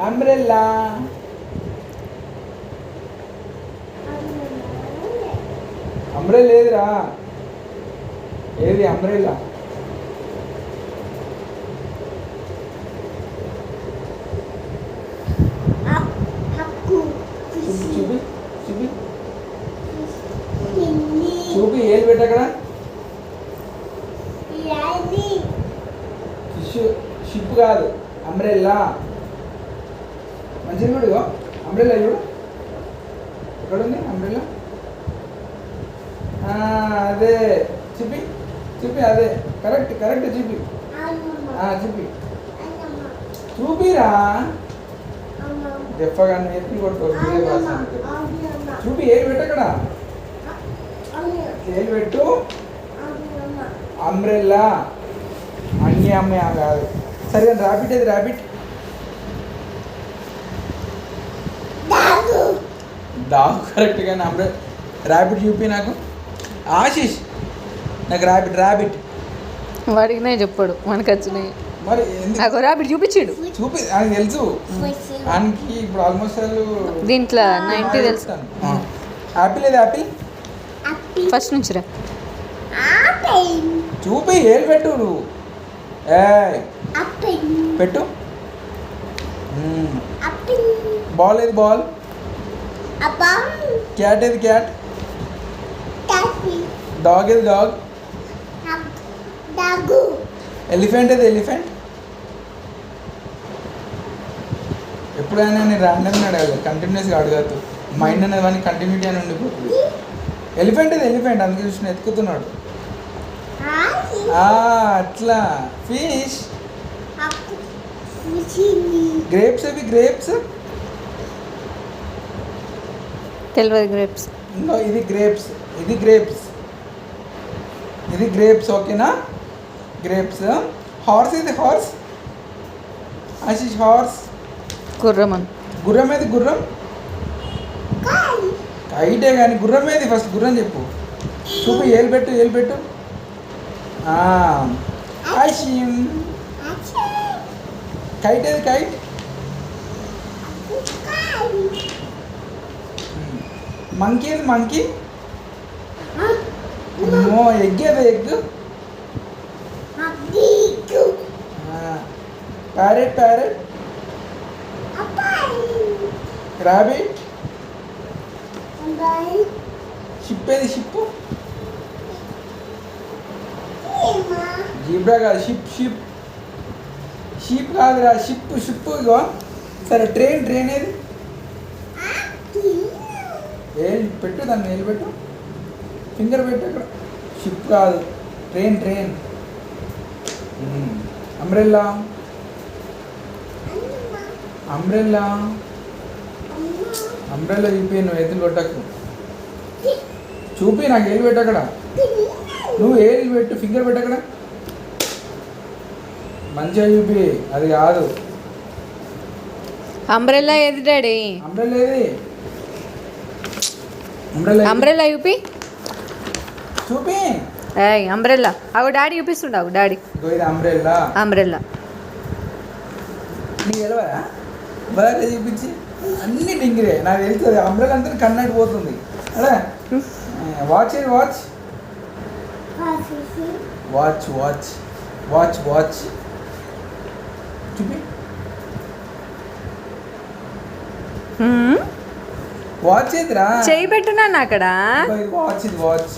Umbrella. Umbrella లేదురా, ఏది umbrella? చూపి చూపి చూపి ఏది పెట్ట అక్కడ? షిప్ కాదు, అంబ్రెల్లా. మంచిగా చూడు, అంబ్రెల్లా చూడు, ఎక్కడ ఉంది అంబ్రెల్లా? అదే చూపి చూపి, అదే కరెక్ట్ కరెక్ట్ చూపి చూపి చూపిరా. చెప్పగా ఎత్తులు కొడుతుంది. చూపి ఏది పెట్టు అక్కడ, ఏది పెట్టు? అంబ్రెల్లా. అన్నీ అమ్మాయి కాదు. సరే కానీ ర్యాబిట్ ఏది? Rabbit dog correct. కానీ ర్యాబిట్ చూపి నాకు. ఆశీష్ నాకు ర్యాబిట్ ర్యాబిట్ వాడికి నేను చెప్పాడు, మనకు వచ్చినాయి. మరి నాకు ర్యాబిట్ చూపించాడు. చూపి అని తెలుసు ఆయనకి. ఇప్పుడు ఆల్మోస్ట్ దీంట్లో 90 తెలుసు. యాపిల్ ఏది? యాపిల్ ఫస్ట్ నుంచి రా. చూపి ఏది పెట్టు నువ్వు. పెట్టు. బాల్ ఏది? బాల్. క్యాట్ ఏది? క్యాట్. డాగ్ ఏది? డాగ్. ఎలిఫెంట్ ఏది? ఎలిఫెంట్. ఎప్పుడైనా నేను ర్యాండమ్గా అడగాలి, కంటిన్యూస్గా అడగద్దు. మైండ్ అనేది వాడిని కంటిన్యూటీ అని ఉండిపోతుంది. ఎలిఫెంట్ ఏది? ఎలిఫెంట్. అందుకే చూసిన ఎత్తుకుతున్నాడు. అట్లా. ఫిష్. గ్రేప్స్ ఏవి? గ్రేప్స్ తెలియదు. గ్రేప్స్. ఇంకో ఇది గ్రేప్స్, ఇది గ్రేప్స్, ఇది గ్రేప్స్. ఓకేనా? గ్రేప్స్. హార్స్ ఏది? హార్స్. ఆశీష్ హార్స్. గుర్రం. గుర్రం ఏది? గుర్రం. కైటే కానీ గుర్రం ఏది? ఫస్ట్ గుర్రం చెప్పు. చూపి ఏలు పెట్టు, ఏలు పెట్టు. ఆశీమ్. కైట్ ఏది? కైట్. మంకీ ఏది? మంకీ. అమ్మో, ఎగ్ ఏది? Egg. Parrot. Parrot. Rabbit. Ship ఏది? షిప్. జీబ్రా కాదు, షిప్. షిప్ షీప్ కాదురా, షిప్. షిప్. ఇగో సరే. ట్రైన్. ట్రైన్ ఏది? ఏళ్ళు పెట్టు, దాన్ని ఏళ్ళు పెట్టు, ఫింగర్ పెట్టు అక్కడ. షిప్ కాదు, train. Train. Umbrella. Umbrella. Umbrella చూపి. నువ్వు ఎత్తులు కొట్టకు. చూపి నాకు ఏళ్ళు పెట్టు అక్కడ. నువ్వు ఏళ్ళు పెట్టు, ఫింగర్ పెట్టు అక్కడ. మంచిగా చూపి, అది కాదు. అంబ్రెల్లా ఏది డాడీ? అంబ్రెల్లా ఏది? అంబ్రెల్లా చూపి. చూపి. అంబ్రెల్లా. అగో డాడీ చూపిస్తుండవు. డాడీ ఇది అంబ్రెల్లా. అంబ్రెల్లా నీకు తెలియదా? బాగా చూపించి అన్ని డింగిరే. నాకు తెలుస్తుంది. అంబ్రెల్లా అంతా కన్నట్టు పోతుంది. అదే వాచ్ ఏది? Watch. Watch. Watch. Watch. Watch చూపి. వాచ్ ఏదిరా? చేయి పెట్టున్నాను అక్కడ. వాచ్. ఇది వాచ్.